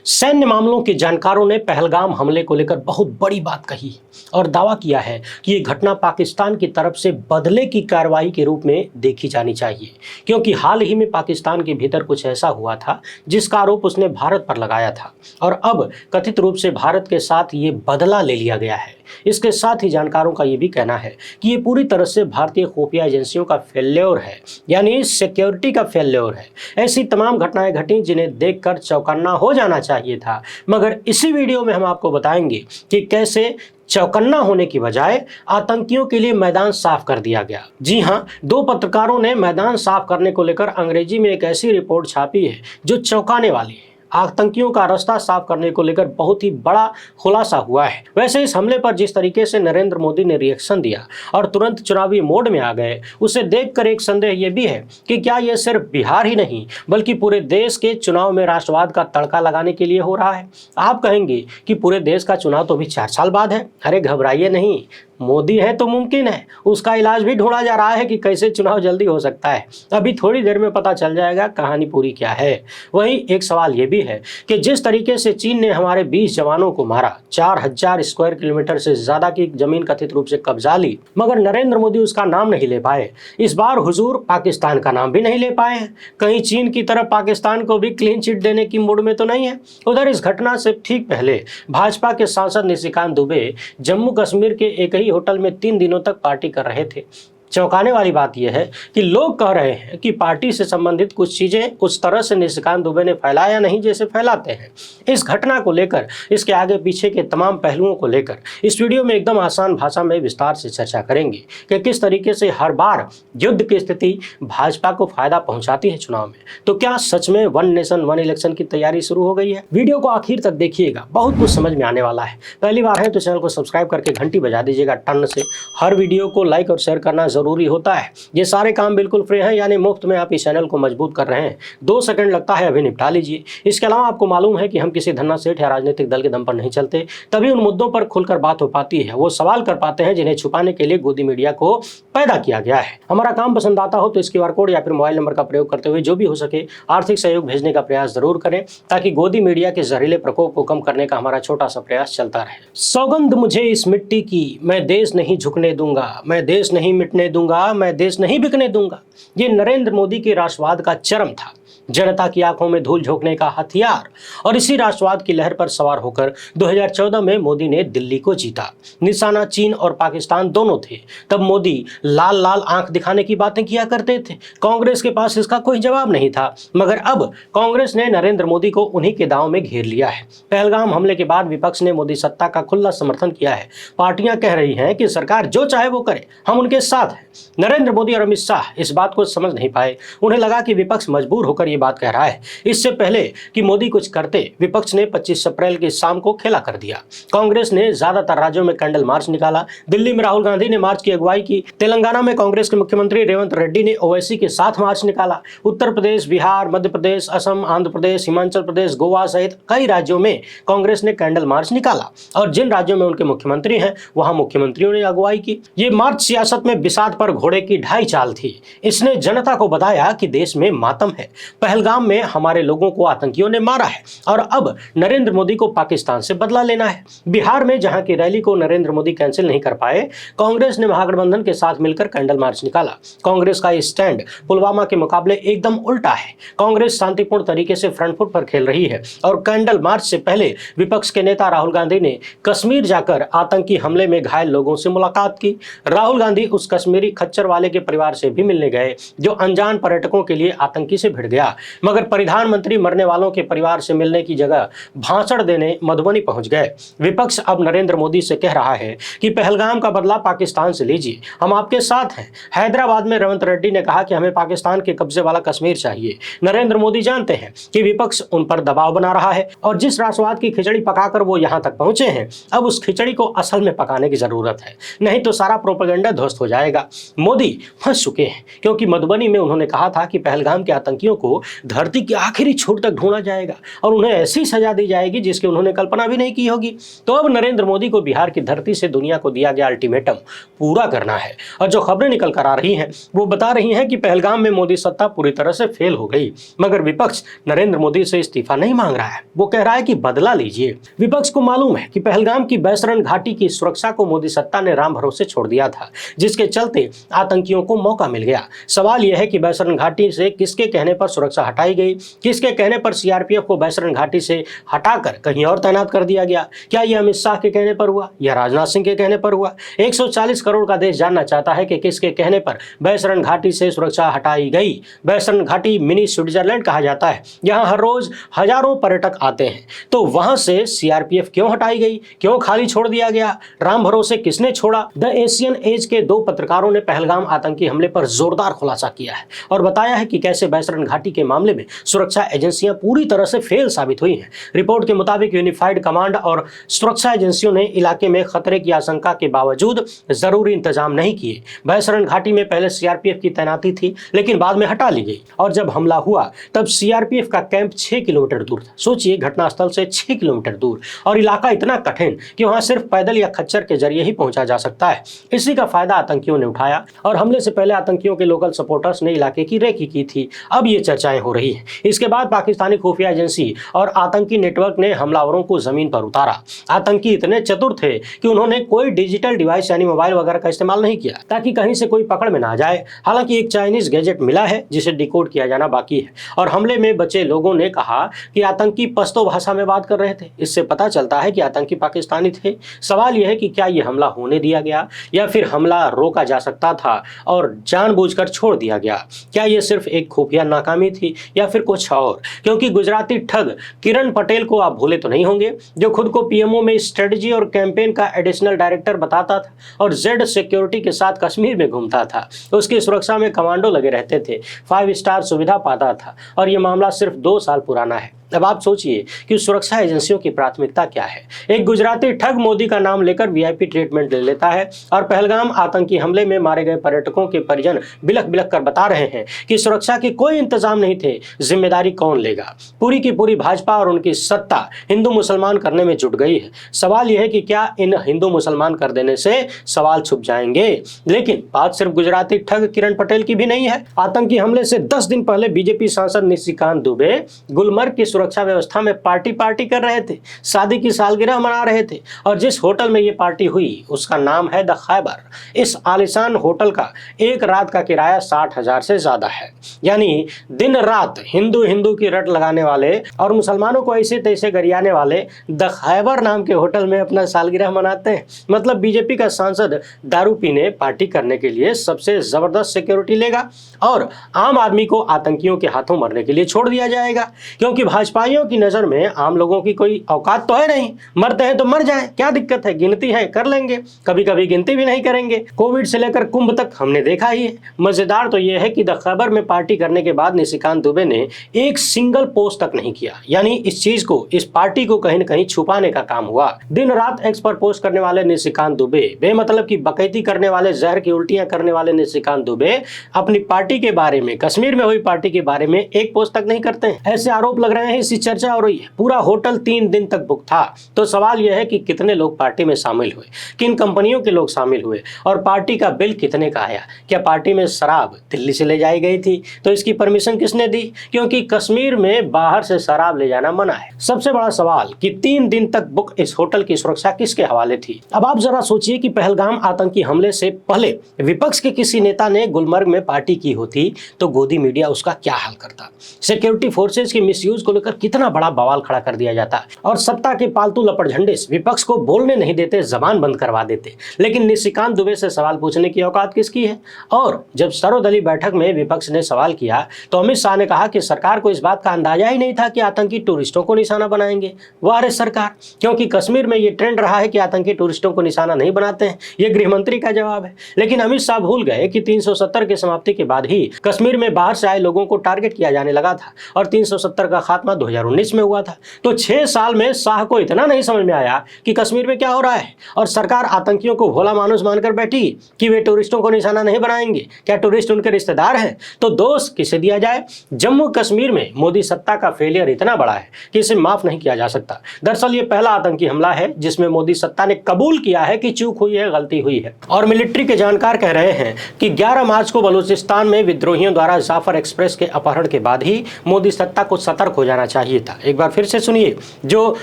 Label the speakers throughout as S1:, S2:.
S1: सैन्य मामलों के जानकारों ने पहलगाम हमले को लेकर बहुत बड़ी बात कही और दावा किया है कि ये घटना पाकिस्तान की तरफ से बदले की कार्रवाई के रूप में देखी जानी चाहिए, क्योंकि हाल ही में पाकिस्तान के भीतर कुछ ऐसा हुआ था जिसका आरोप उसने भारत पर लगाया था और अब कथित रूप से भारत के साथ ये बदला ले लिया गया है। इसके साथ ही जानकारों का ये भी कहना है कि ये पूरी तरह से भारतीय खुफिया एजेंसियों का फेल्योर है, यानी सिक्योरिटी का फेल्योर है। ऐसी तमाम घटनाएं घटी जिन्हें देखकर चौकन्ना हो जाना चाहिए था, मगर इसी वीडियो में हम आपको बताएंगे कि कैसे चौकन्ना होने की बजाय आतंकियों के लिए मैदान साफ कर दिया गया। जी हां, दो पत्रकारों ने मैदान साफ करने को लेकर अंग्रेजी में एक ऐसी रिपोर्ट छापी है जो चौंकाने वाली है। आतंकियों का रास्ता साफ करने को लेकर बहुत ही बड़ा खुलासा हुआ है। वैसे इस हमले पर जिस तरीके से नरेंद्र मोदी ने रिएक्शन दिया और तुरंत चुनावी मोड में आ गए, उसे देखकर एक संदेह यह भी है कि क्या यह सिर्फ बिहार ही नहीं बल्कि पूरे देश के चुनाव में राष्ट्रवाद का तड़का लगाने के लिए हो रहा है। आप कहेंगे कि पूरे देश का चुनाव तो अभी 4 साल बाद है। अरे घबराइए नहीं, मोदी है तो मुमकिन है। उसका इलाज भी ढूंढा जा रहा है कि कैसे चुनाव जल्दी हो सकता है। अभी थोड़ी देर में पता चल जाएगा कहानी पूरी क्या है। वहीं एक सवाल यह भी है कि जिस तरीके से चीन ने हमारे 20 जवानों को मारा, 4000 स्क्वायर किलोमीटर से ज्यादा की जमीन कथित रूप से कब्जा ली, मगर नरेंद्र मोदी उसका नाम नहीं ले पाए। इस बार हुजूर पाकिस्तान का नाम भी नहीं ले पाए हैं। कहीं चीन की तरफ पाकिस्तान को भी क्लीन चिट देने की मूड में तो नहीं है। उधर इस घटना से ठीक पहले भाजपा के सांसद निशिकांत दुबे जम्मू कश्मीर के एक ही होटल में 3 दिनों तक पार्टी कर रहे थे। चौंकाने वाली बात यह है कि लोग कह रहे हैं कि पार्टी से संबंधित कुछ चीजें उस तरह से निशिकांत दुबे ने फैलाया नहीं जैसे फैलाते हैं। इस घटना को लेकर, इसके आगे पीछे के तमाम पहलुओं को लेकर इस वीडियो में एकदम आसान भाषा में विस्तार से चर्चा करेंगे कि किस तरीके से हर बार युद्ध की स्थिति भाजपा को फायदा पहुंचाती है चुनाव में। तो क्या सच में 1 नेशन 1 इलेक्शन की तैयारी शुरू हो गई है? वीडियो को आखिर तक देखिएगा, बहुत कुछ समझ में आने वाला है। पहली बार है तो चैनल को सब्सक्राइब करके घंटी बजा दीजिएगा टन से। हर वीडियो को लाइक और शेयर करना जरूरी होता है। ये सारे काम बिल्कुल फ्री हैं, यानी मुफ्त में आप इस चैनल को मजबूत कर रहे हैं। 2 सेकंड लगता है, अभी निपटा लीजिए। इसके अलावा आपको मालूम है कि हम किसी धन्ना सेठ या राजनीतिक दल के दम पर नहीं चलते, तभी उन मुद्दों पर खुलकर बात हो पाती है। वो सवाल कर पाते हैं जिन्हें छुपाने के लिए गोदी मीडिया को पैदा किया गया है। हमारा काम पसंद आता हो तो इस QR कोड या फिर मोबाइल नंबर का प्रयोग करते हुए जो भी हो सके आर्थिक सहयोग भेजने का प्रयास जरूर करें, ताकि गोदी मीडिया के जहरीले प्रकोप को कम करने का हमारा छोटा सा प्रयास चलता रहे। सौगंध मुझे इस मिट्टी की, मैं देश नहीं झुकने दूंगा, मैं देश नहीं मिटने दूंगा, मैं देश नहीं बिकने दूंगा। ये नरेंद्र मोदी के राष्ट्रवाद का चरम था, जनता की आंखों में धूल झोंकने का हथियार। और इसी राष्ट्रवाद की लहर पर सवार होकर 2014 में मोदी ने दिल्ली को जीता। निशाना चीन और पाकिस्तान दोनों थे। तब मोदी लाल लाल आंख दिखाने की बातें किया करते थे। कांग्रेस के पास इसका कोई जवाब नहीं था, मगर अब कांग्रेस ने नरेंद्र मोदी को उन्हीं के दांव में घेर लिया है। पहलगाम हमले के बाद विपक्ष ने मोदी सत्ता का खुला समर्थन किया है। पार्टियां कह रही हैं कि सरकार जो चाहे वो करे, हम उनके साथ हैं। नरेंद्र मोदी और अमित शाह इस बात को समझ नहीं पाए। उन्हें लगा कि विपक्ष मजबूर होकर ये बात कह रहा है। इससे पहले कि मोदी कुछ करते, विपक्ष ने 25 अप्रैल की शाम को खेला कर दिया। कांग्रेस ने ज्यादातर राज्यों में कैंडल मार्च निकाला। दिल्ली में राहुल गांधी ने मार्च की अगुवाई की। तेलंगाना में कांग्रेस के मुख्यमंत्री रेवंत रेड्डी ने ओवैसी के साथ मार्च निकाला। उत्तर प्रदेश, बिहार, मध्य प्रदेश, असम, आंध्र प्रदेश, हिमाचल प्रदेश, गोवा सहित कई राज्यों में कांग्रेस ने कैंडल मार्च निकाला और जिन राज्यों में उनके मुख्यमंत्री हैं वहां मुख्यमंत्रियों ने अगुवाई की। ये मार्च सियासत में बिसात पर घोड़े की ढाई चाल थी। इसने जनता को बताया कि देश में मातम है, पहलगाम में हमारे लोगों को आतंकियों ने मारा है और अब नरेंद्र मोदी को पाकिस्तान से बदला लेना है। बिहार में जहां की रैली को नरेंद्र मोदी कैंसिल नहीं कर पाए, कांग्रेस ने महागठबंधन के साथ मिलकर कैंडल मार्च निकाला। कांग्रेस का स्टैंड पुलवामा के मुकाबले एकदम उल्टा है। कांग्रेस शांतिपूर्ण तरीके से फ्रंट फुट पर खेल रही है और कैंडल मार्च से पहले विपक्ष के नेता राहुल गांधी ने कश्मीर जाकर आतंकी हमले में घायल लोगों से मुलाकात की। राहुल गांधी उस कश्मीरी खच्चर वाले के परिवार से भी मिलने गए जो अनजान पर्यटकों के लिए आतंकी से भिड़ गया, मगर प्रधानमंत्री मरने वालों के परिवार से मिलने की जगह भाषण देने मधुबनी पहुंच गए। विपक्ष अब नरेंद्र मोदी से कह रहा है कि पहलगाम का बदला पाकिस्तान से लीजिए, हम आपके साथ हैं। हैदराबाद में रेवंत रेड्डी ने कहा कि हमें पाकिस्तान के कब्जे वाला कश्मीर चाहिए। नरेंद्र मोदी जानते हैं कि विपक्ष उन पर दबाव बना रहा है और जिस राष्ट्रवाद की खिचड़ी पकाकर वो यहां तक पहुंचे हैं, अब उस खिचड़ी को असल में पकाने की जरूरत है, नहीं तो सारा प्रोपेगेंडा ध्वस्त हो जाएगा। मोदी फंस चुके हैं, क्योंकि मधुबनी में उन्होंने कहा था कि पहलगाम के आतंकियों को धरती की आखिरी छोर तक ढूंढा जाएगा और उन्हें ऐसी सजा दी जाएगी जिसकी उन्होंने कल्पना भी नहीं की होगी। तो अब नरेंद्र मोदी को बिहार की धरती से दुनिया को दिया गया अल्टीमेटम पूरा करना है। और जो खबरें निकल कर आ रही हैं वो बता रही हैं कि पहलगाम में मोदी सत्ता पूरी तरह से फेल हो गई, मगर विपक्ष नरेंद्र मोदी से इस्तीफा नहीं मांग रहा है, वो कह रहा है कि बदला लीजिए। विपक्ष को मालूम है कि पहलगाम की बैसरन घाटी की सुरक्षा को मोदी सत्ता ने राम भरोसे छोड़ दिया था, जिसके चलते आतंकियों को मौका मिल गया। सवाल यह है कि बैसरन घाटी से किसके कहने पर सुरक्षा हटाई गई, किसके कहने पर सीआरपीएफ को बैसरन घाटी से हटाकर कहीं और तैनात कर दिया गया? क्या यह अमित शाह के कहने पर हुआ या राजनाथ सिंह के कहने पर हुआ? 140 करोड़ का देश जानना चाहता है कि किसके कहने पर बैसरन घाटी से सुरक्षा हटाई गई। बैसरन घाटी मिनी स्विट्जरलैंड कहा जाता है, यहाँ हर रोज हजारों पर्यटक आते हैं, तो वहां से सीआरपीएफ क्यों हटाई गई, क्यों खाली छोड़ दिया गया, राम भरोसे किसने छोड़ा? द एशियन एज के 2 पत्रकारों ने पहलगाम आतंकी हमले पर जोरदार खुलासा किया है और बताया है कि कैसे बैसरन घाटी के मामले में सुरक्षा एजेंसियां पूरी तरह से फेल साबित हुई हैं। रिपोर्ट के मुताबिक यूनिफाइड कमांड और सुरक्षा एजेंसियों ने इलाके में खतरे की आशंका के बावजूद जरूरी इंतजाम नहीं किए। बैसरन घाटी में पहले सीआरपीएफ की तैनाती थी, लेकिन बाद में हटा ली गई और जब हमला हुआ तब सीआरपीएफ का कैंप 6 किलोमीटर दूर था। सोचिए, घटनास्थल से 6 किलोमीटर दूर और इलाका इतना कठिन कि वहां सिर्फ पैदल या खच्चर के जरिए ही पहुंचा जा सकता है। इसी का फायदा आतंकियों ने उठाया और हमले से पहले आतंकियों के लोकल सपोर्टर्स ने इलाके की रेकी की थी। अब ये चर्चाएं हो रही हैं। इसके बाद पाकिस्तानी खुफिया एजेंसी और आतंकी नेटवर्क ने हमलावरों को जमीन पर उतारा। आतंकी इतने चतुर थे कि उन्होंने कोई डिजिटल डिवाइस यानी मोबाइल वगैरह का इस्तेमाल नहीं किया ताकि कहीं से कोई पकड़ में ना जाए। हालांकि एक चाइनीज गैजेट मिला है जिसे डिकोड किया जाना बाकी है और हमले में बचे लोगों ने कहा कि आतंकी पश्तो भाषा में बात कर रहे थे। इससे पता चलता है कि आतंकी पाकिस्तानी थे। सवाल यह है कि क्या यह हमला होने दिया गया या फिर हमला रोका जा सकता था और जानबूझकर छोड़ दिया गया? क्या यह सिर्फ एक खुफिया नाकामी थी या फिर कुछ और? क्योंकि गुजराती ठग किरण पटेल को आप भूले तो नहीं होंगे, जो खुद को पीएमओ में स्ट्रेटजी और कैंपेन का एडिशनल डायरेक्टर बताता था और जेड सिक्योरिटी के साथ कश्मीर में घूमता था। उसकी सुरक्षा में कमांडो लगे रहते थे, 5 स्टार सुविधा पाता था और यह मामला सिर्फ 2 साल पुराना है। अब आप सोचिए कि सुरक्षा एजेंसियों की प्राथमिकता क्या है। एक गुजराती ठग मोदी का नाम लेकर वीआईपी ट्रीटमेंट ले लेता है और पहलगाम आतंकी हमले में मारे गए पर्यटकों के परिजन बिलख बिलख कर बता रहे हैं कि सुरक्षा के कोई इंतजाम नहीं थे। जिम्मेदारी कौन लेगा? पूरी की पूरी भाजपा और उनकी सत्ता हिंदू मुसलमान करने में जुट गई है। सवाल यह है कि क्या इन हिंदू मुसलमान कर देने से सवाल छुप जाएंगे? लेकिन बात सिर्फ गुजराती ठग किरण पटेल की भी नहीं है। आतंकी हमले से 10 दिन पहले बीजेपी सांसद निशिकांत दुबे गुलमर्ग की सुरक्षा व्यवस्था में पार्टी कर रहे थे, शादी की सालगिरह मना रहे थे और जिस होटल में ये पार्टी हुई उसका नाम है द खैबर। इस आलिशान होटल का एक रात का किराया 60,000 से ज्यादा है। यानी दिन रात हिंदू हिंदू की रट लगाने वाले और मुसलमानों को ऐसे तैसे गरियाने वाले द खैबर नाम के होटल में अपना सालगिरह मनाते हैं। मतलब बीजेपी का सांसद दारू पीने पार्टी करने के लिए सबसे जबरदस्त सिक्योरिटी लेगा और आम आदमी को आतंकियों के हाथों मरने के लिए छोड़ दिया जाएगा। क्योंकि भाजपाइयों की नजर में आम लोगों की कोई औकात तो है नहीं, मरते हैं तो मर जाएं, क्या दिक्कत है? गिनती है कर लेंगे, कभी कभी गिनती भी नहीं करेंगे। कोविड से लेकर कुंभ तक हमने देखा ही है। मजेदार तो यह है कि द खैबर में पार्टी करने के बाद निशिकांत दुबे ने एक सिंगल पोस्ट तक नहीं किया। यानी इस चीज को, इस पार्टी को कहीं न कहीं छुपाने का काम हुआ। दिन रात एक्स पर पोस्ट करने वाले निशिकांत दुबे, बेमतलब की बकैती करने वाले, जहर की उल्टियां करने वाले निशिकांत दुबे अपनी पार्टी के बारे में, कश्मीर में हुई पार्टी के बारे में एक पोस्ट तक नहीं करते हैं। ऐसे आरोप लग रहे हैं, इसी चर्चा हो रही है। पूरा होटल 3 दिन तक बुक था। तो सवाल यह है कि कितने लोग पार्टी में शामिल हुए, किन कंपनियों के लोग शामिल हुए और पार्टी का बिल कितने का आया? क्या पार्टी में शराब दिल्ली से ले जाई गई थी? तो इसकी परमिशन किसने दी? क्योंकि कश्मीर में बाहर से शराब ले जाना मना है। सबसे बड़ा सवाल कि 3 दिन तक बुक इस होटल की सुरक्षा किसके हवाले थी? अब आप जरा सोचिए कि पहलगाम आतंकी हमले से पहले विपक्ष के किसी नेता ने गुलमर्ग में पार्टी की होती तो गोदी मीडिया उसका क्या हाल करता? सिक्योरिटी फोर्सेज के मिसयूज को लेकर कितना बड़ा बवाल खड़ा कर दिया जाता और सत्ता के पालतू लपड़ झंडे विपक्ष को बोलने नहीं देते, जबान बंद करवा देते। लेकिन निशिकांत दुबे से सवाल पूछने की औकात किसकी है? और जब सर्वदलीय बैठक में विपक्ष ने सवाल किया तो अमित शाह ने कहा कि सरकार को इस बात का अंदाजा ही नहीं था कि आतंकी टूरिस्टों को निशाना बनाएंगे। वाह रे सरकार, क्योंकि कश्मीर में ये ट्रेंड रहा है कि आतंकी टूरिस्टों को निशाना नहीं बनाते हैं। ये गृह मंत्री का जवाब है। लेकिन अमित शाह भूल गए कि 370 की समाप्ति के बाद ही कश्मीर में बाहर से आए लोगों को टारगेट किया जाने लगा था और 370 का खात्मा 2019 में हुआ था। तो 6 साल में शाह को इतना नहीं समझ में आया कि कश्मीर में क्या हो रहा है, और सरकार आतंकियों को भोला मानुस मानकर बैठी कि वे टूरिस्टों को निशाना नहीं बनाएंगे। क्या टूरिस्ट उनके रिश्तेदार हैं? तो दोष किसे दिया जाए? जम्मू कश्मीर में मोदी सत्ता का फेलियर इतना बड़ा है कि इसे माफ नहीं किया जा सकता। दरअसल ये पहला आतंकी हमला है जिसमें मोदी सत्ता ने कबूल किया है कि चूक हुई है, गलती हुई है। और मिलिट्री के जानकार कह रहे हैं कि 11 मार्च को बलूचिस्तान में विद्रोहियों द्वारा जाफर एक्सप्रेस के अपहरण के बाद ही मोदी सत्ता को सतर्क हो जाना चाहिए था। एक बार फिर से सुनिए, जो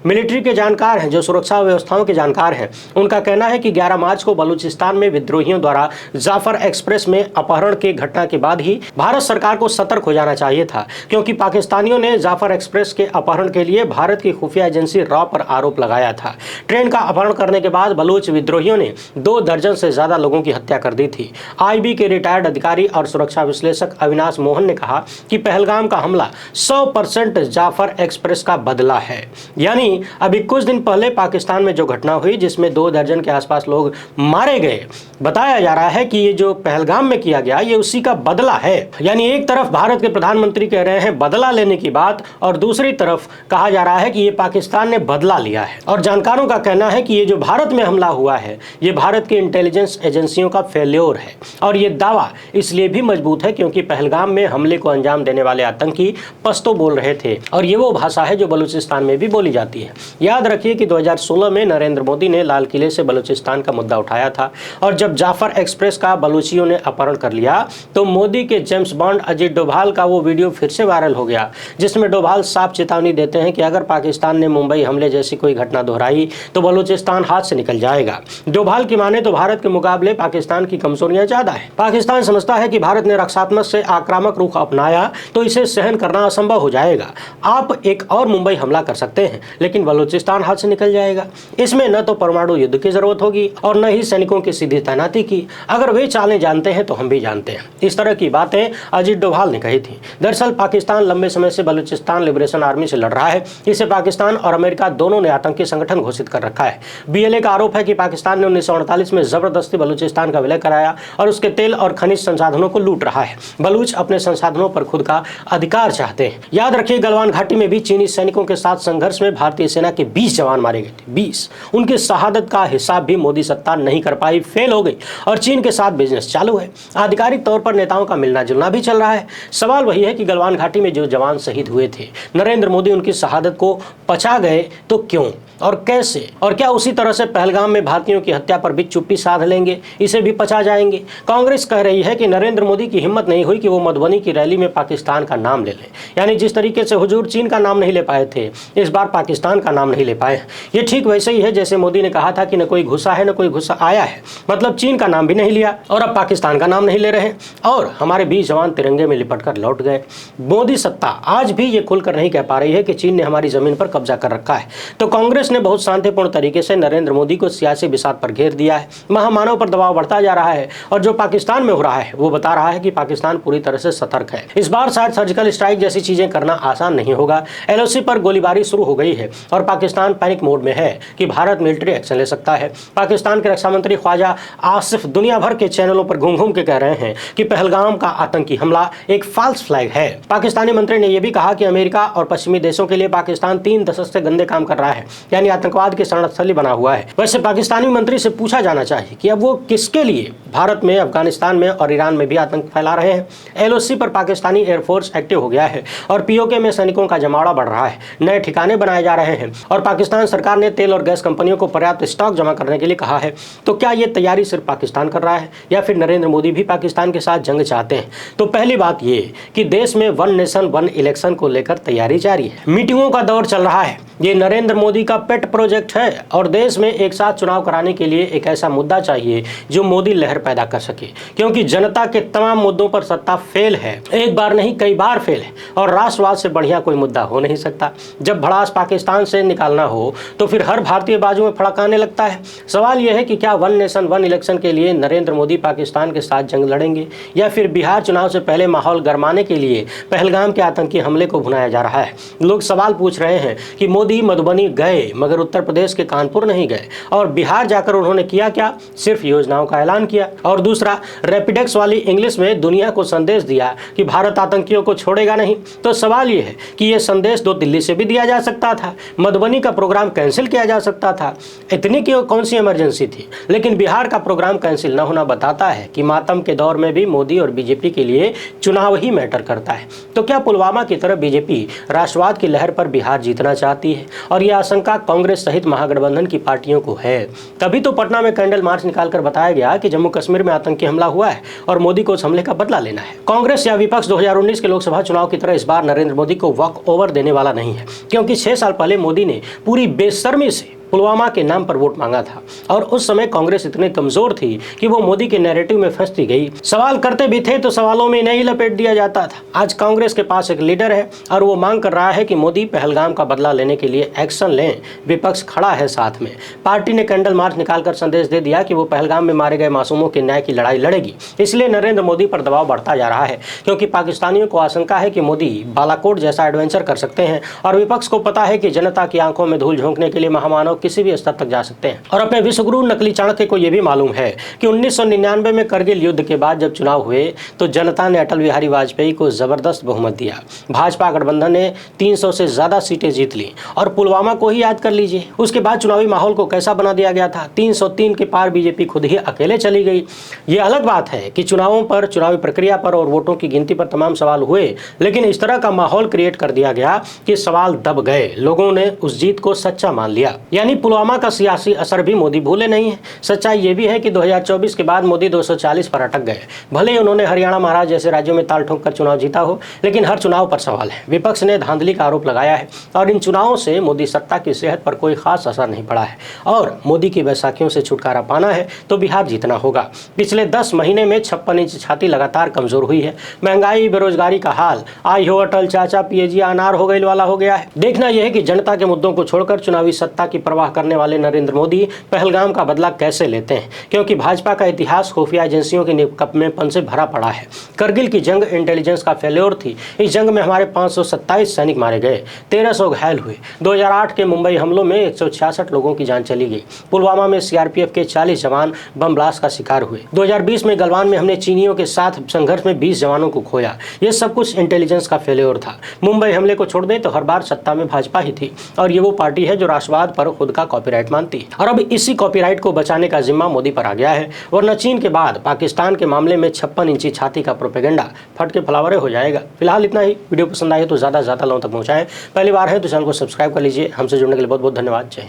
S1: मिलिट्री के जानकार हैं, जो सुरक्षा व्यवस्थाओं के जानकार हैं, उनका कहना है कि 11 मार्च को बलूचिस्तान में विद्रोहियों द्वारा जाफर एक्सप्रेस में अपहरण की घटना के बाद ही भारत सरकार को सतर्क हो जाना चाहिए था, क्योंकि पाकिस्तानियों ने जाफर एक्सप्रेस के अपहरण के लिए भारत की खुफिया एजेंसी रॉ पर आरोप लगाया था। ट्रेन का अपहरण करने के बाद बलूच विद्रोहियों ने 2 दर्जन से ज्यादा लोगों की हत्या कर दी थी। आईबी के रिटायर्ड अधिकारी और सुरक्षा विश्लेषक अविनाश मोहन ने कहा कि पहलगाम का हमला 100% जाफर एक्सप्रेस का बदला है। यानी अभी कुछ दिन पहले पाकिस्तान में जो घटना हुई जिसमें 2 दर्जन के आसपास लोग मारे गए, बताया जा रहा है कि ये जो पहलगाम में किया गया ये उसी का बदला है। यानी एक तरफ भारत के प्रधानमंत्री कह रहे हैं बदला लेने की बात, और दूसरी तरफ कहा जा रहा है कि ये पाकिस्तान ने बदला लिया है। और जानकारों का कहना है कि ये जो भारत में हमला हुआ है ये भारत की इंटेलिजेंस एजेंसियों का फेल्योर है। और ये दावा इसलिए भी मजबूत है क्योंकि पहलगाम में हमले को अंजाम देने वाले आतंकी पश्तो बोल रहे थे, और ये वो भाषा है जो बलूचिस्तान में भी बोली जाती है। याद रखिए कि 2016 में नरेंद्र मोदी ने लाल किले से बलूचिस्तान का मुद्दा उठाया था, और जब जाफर एक्सप्रेस का बलूचियों ने अपहरण कर लिया तो मोदी के जेम्स बॉन्ड अजीत डोभाल का वो वीडियो फिर से वायरल हो गया, जिसमें डोभाल साफ चेतावनी देते हैं कि अगर पाकिस्तान ने मुंबई हमले जैसी कोई घटना दोहराई तो बलूचिस्तान हाथ से निकल जाएगा। डोभाल की माने तो भारत के मुकाबले पाकिस्तान की कमजोरियां ज्यादा है। पाकिस्तान समझता है कि भारत ने रक्षात्मक से आक्रामक रुख अपनाया तो इसे सहन करना असंभव हो जाएगा। आप एक और मुंबई हमला कर सकते हैं लेकिन बलूचिस्तान हाथ से निकल जाएगा। इसमें न तो परमाणु युद्ध की जरूरत होगी और न ही सैनिकों की सीधी तैनाती की। अगर वे चालें जानते हैं तो हम भी जानते हैं। इस तरह की बातें अजीत डोभाल ने कही थी। दरअसल पाकिस्तान लंबे समय से बलूचिस्तान लिबरेशन आर्मी से लड़ रहा है। इसे पाकिस्तान और अमेरिका दोनों ने आतंकी संगठन घोषित कर रखा है। बीएलए का आरोप है कि पाकिस्तान ने 1948 में जबरदस्ती बलूचिस्तान का विलय कराया और उसके तेल और खनिज संसाधनों को लूट रहा है। बलूच अपने संसाधनों पर खुद का अधिकार चाहते हैं। याद रखिए गलवान घाटी में भी चीनी सैनिकों के साथ संघर्ष में भारतीय सेना के 20 जवान मारे गए थे। 20। उनकी शहादत का हिसाब भी मोदी सत्ता नहीं कर पाई, फेल हो गई, और चीन के साथ बिजनेस चालू है। आधिकारिक तौर पर नेताओं का मिलना जुलना भी चल रहा है। सवाल वही है कि गलवान घाटी में जो जवान शहीद हुए थे, नरेंद्र मोदी उनकी शहादत को पचा गए तो क्यों और कैसे? और क्या उसी तरह से पहलगाम में भारतीयों की हत्या पर भी चुप्पी साध लेंगे, इसे भी पचा जाएंगे? कांग्रेस कह रही है कि नरेंद्र मोदी की हिम्मत नहीं हुई कि वो मधुबनी की रैली में पाकिस्तान का नाम ले लें। यानी जिस तरीके से हुजूर चीन का नाम नहीं ले पाए थे, इस बार पाकिस्तान का नाम नहीं ले पाए। ये ठीक वैसे ही है जैसे मोदी ने कहा था कि न कोई घुसा है न कोई घुसा आया है, मतलब चीन का नाम भी नहीं लिया और अब पाकिस्तान का नाम नहीं ले रहे, और हमारे 20 जवान तिरंगे में लिपट कर लौट गए। मोदी सत्ता आज भी ये खुलकर नहीं कह पा रही है कि चीन ने हमारी जमीन पर कब्जा कर रखा है। तो कांग्रेस ने बहुत शांतिपूर्ण तरीके से नरेंद्र मोदी को सियासी बिसात पर घेर दिया है। महामानव पर दबाव बढ़ता जा रहा है, और जो पाकिस्तान में हो रहा है वो बता रहा है कि पाकिस्तान पूरी तरह से सतर्क है। इस बार शायद सर्जिकल स्ट्राइक जैसी चीजें करना आसान नहीं होगा। एलओसी पर गोलीबारी शुरू हो गई है और पाकिस्तान पैनिक मोड में है कि भारत मिलिट्री एक्शन ले सकता है। पाकिस्तान के रक्षा मंत्री ख्वाजा आसिफ दुनिया भर के चैनलों पर घूम घूम के कह रहे हैं कि पहलगाम का आतंकी हमला एक फॉल्स फ्लैग है। पाकिस्तानी मंत्री ने यह भी कहा कि अमेरिका और पश्चिमी देशों के लिए पाकिस्तान 3 दशक से गंदे काम कर रहा है, यानी आतंकवाद की शरणस्थली बना हुआ है। वैसे पाकिस्तानी मंत्री से पूछा जाना चाहिए कि अब वो किसके लिए भारत में, अफगानिस्तान में और ईरान में भी आतंक फैला रहे हैं। एलओसी पर पाकिस्तानी एयरफोर्स एक्टिव हो गया है और पीओके में सैनिकों का जमावड़ा बढ़ रहा है। नए ठिकाने बनाए जा रहे हैं और पाकिस्तान सरकार ने तेल और गैस कंपनियों को पर्याप्त स्टॉक जमा करने के लिए कहा है। तो क्या ये तैयारी सिर्फ पाकिस्तान कर रहा है या फिर नरेंद्र मोदी भी पाकिस्तान के साथ जंग चाहते हैं? तो पहली बात ये कि देश में 1 नेशन 1 इलेक्शन को लेकर तैयारी जारी है। मीटिंगों का दौर चल रहा है। ये नरेंद्र मोदी का पेट प्रोजेक्ट है और देश में एक साथ चुनाव कराने के लिए एक ऐसा मुद्दा चाहिए जो मोदी लहर पैदा कर सके, क्योंकि जनता के तमाम मुद्दों पर सत्ता फेल है। एक बार नहीं कई बार फेल है और राष्ट्रवाद से बढ़िया कोई मुद्दा हो नहीं सकता। जब भड़ास पाकिस्तान से निकालना हो तो फिर हर भारतीय बाजू में फड़काने लगता है। सवाल यह है कि क्या 1 नेशन 1 इलेक्शन के लिए नरेंद्र मोदी पाकिस्तान के साथ जंग लड़ेंगे या फिर बिहार चुनाव से पहले माहौल गरमाने के लिए पहलगाम के आतंकी हमले को भुनाया जा रहा है। लोग सवाल पूछ रहे हैं कि मोदी मधुबनी गए, मगर उत्तर प्रदेश के कानपुर नहीं गए और बिहार जाकर उन्होंने किया क्या, सिर्फ योजनाओं का ऐलान किया। और दूसरा, रैपिडेक्स वाली इंग्लिश में दुनिया को संदेश दिया कि भारत आतंकियों को छोड़ेगा नहीं। तो सवाल यह है कि यह संदेश तो दिल्ली से भी दिया जा सकता था, मधुबनी का प्रोग्राम कैंसिल किया जा सकता था, इतनी कौन सी इमरजेंसी थी। लेकिन बिहार का प्रोग्राम कैंसिल न होना बताता है कि मातम के दौर में भी मोदी और बीजेपी के लिए चुनाव ही मैटर करता है। तो क्या पुलवामा की तरह बीजेपी राष्ट्रवाद की लहर पर बिहार जीतना चाहती है? और यह आशंका कांग्रेस सहित महागठबंधन की पार्टियों को है। तभी तो पटना में कैंडल मार्च निकालकर बताया गया कि जम्मू कश्मीर में आतंकी हमला हुआ है और मोदी को उस हमले का बदला लेना है। कांग्रेस या विपक्ष 2019 के लोकसभा चुनाव की तरह इस बार नरेंद्र मोदी को वॉक ओवर देने वाला नहीं है, क्योंकि 6 साल पहले मोदी ने पूरी बेशर्मी से पुलवामा के नाम पर वोट मांगा था और उस समय कांग्रेस इतनी कमजोर थी कि वो मोदी के नैरेटिव में फंसती गई। सवाल करते भी थे तो सवालों में नहीं लपेट दिया जाता था। आज कांग्रेस के पास एक लीडर है और वो मांग कर रहा है कि मोदी पहलगाम का बदला लेने के लिए एक्शन लें। विपक्ष खड़ा है साथ में। पार्टी ने कैंडल मार्च निकालकर संदेश दे दिया कि वो पहलगाम में मारे गए मासूमों के न्याय की लड़ाई लड़ेगी। इसलिए नरेंद्र मोदी पर दबाव बढ़ता जा रहा है, क्योंकि पाकिस्तानियों को आशंका है कि मोदी बालाकोट जैसा एडवेंचर कर सकते हैं और विपक्ष को पता है कि जनता की आंखों में धूल झोंकने के लिए महामानव किसी भी स्तर तक जा सकते हैं। और अपने विश्वगुरु नकली चाणक्य को यह भी मालूम है कि 1999 में करगिल युद्ध के बाद जब चुनाव हुए तो जनता ने अटल बिहारी वाजपेयी को जबरदस्त बहुमत दिया। भाजपा गठबंधन ने 300 से ज्यादा सीटें जीत ली। और पुलवामा को ही याद कर लीजिए, उसके बाद चुनावी माहौल को कैसा बना दिया गया था। 303 के पार बीजेपी खुद ही अकेले चली गई। ये अलग बात है कि चुनावों पर, चुनावी प्रक्रिया पर और वोटों की गिनती पर तमाम सवाल हुए, लेकिन इस तरह का माहौल क्रिएट कर दिया गया कि सवाल दब गए। लोगों ने उस जीत को सच्चा मान लिया। यानी पुलवामा का सियासी असर भी मोदी भूले नहीं है। सच्चाई ये भी है कि 2024 के बाद मोदी 240 पर अटक गए। भले ही उन्होंने हरियाणा, महाराष्ट्र जैसे राज्यों में ताल ठोक कर चुनाव जीता हो, लेकिन हर चुनाव पर सवाल है। विपक्ष ने धांधली का आरोप लगाया है और इन चुनावों से मोदी सत्ता की सेहत पर कोई खास असर नहीं पड़ा है। और मोदी की बैसाखियों से छुटकारा पाना है तो बिहार जीतना होगा। पिछले 10 महीने में 56 इंच छाती लगातार कमजोर हुई है। महंगाई, बेरोजगारी का हाल आई हो अटल चाचा पिएजी अनार हो गई वाला हो गया है। देखना यह है कि जनता के मुद्दों को छोड़कर चुनावी सत्ता की परवाह करने वाले नरेंद्र मोदी पहलगाम का बदला कैसे लेते हैं, क्योंकि भाजपा का इतिहास खुफिया एजेंसियों के निकम्मेपन से भरा पड़ा है। करगिल की जंग इंटेलिजेंस का फेल्योर थी। इस जंग में हमारे 527 सैनिक मारे गए, 1300 घायल हुए। 2008 के मुंबई हमलों में 166 लोगों की जान चली गई। पुलवामा में सीआरपीएफ के 40 जवान बम ब्लास्ट का शिकार हुए। 2020 में गलवान में हमने चीनियों के साथ संघर्ष में 20 जवानों को खोया। ये सब कुछ इंटेलिजेंस का फेल्योर था। मुंबई हमले को छोड़ दें तो हर बार सत्ता में भाजपा ही थी और ये वो पार्टी है जो राष्ट्रवाद पर खुद का कॉपीराइट मानती है। और अब इसी कॉपीराइट को बचाने का जिम्मा मोदी पर आ गया है, वरना चीन के बाद पाकिस्तान के मामले में 56 इंची छाती का प्रोपेगेंडा फट के फलावरे हो जाएगा। फिलहाल इतना ही। वीडियो पसंद आए तो ज़्यादा से ज़्यादा लोगों तक पहुँचाएं। पहली बार है तो चैनल को सब्सक्राइब कर लीजिए। हमसे जुड़ने के लिए बहुत बहुत धन्यवाद। जय हिंद।